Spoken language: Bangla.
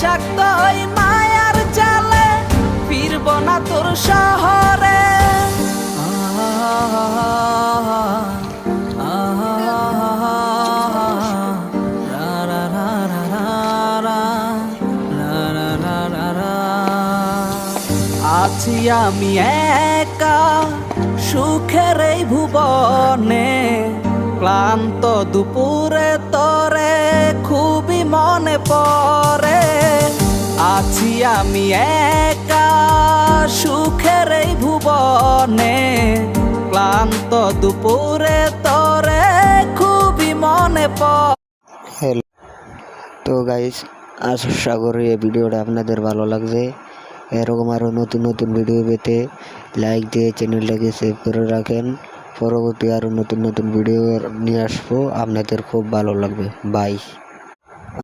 বিষাক্ত ওই মায়ার জালে ফিরব না তোর শহরে। আছি আমি একা সুখের এই ভুবনে, ক্লান্ত দুপুরে তোরে খুবই মনে পড়ে। আছি আমি একা সুখের এই ভুবনে, ক্লান্ত দুপুরে তোরে খুবই মনে পড়ে। হ্যালো, তো গাইস আশা করি এই ভিডিওটা আপনাদের ভালো লাগছে। এরকম আরও নতুন নতুন ভিডিও পেতে লাইক দিয়ে চ্যানেলটাকে সেভ করে রাখেন। পরবর্তী আরও নতুন নতুন ভিডিও নিয়ে আসবো, আপনাদের খুব ভালো লাগবে। বাই।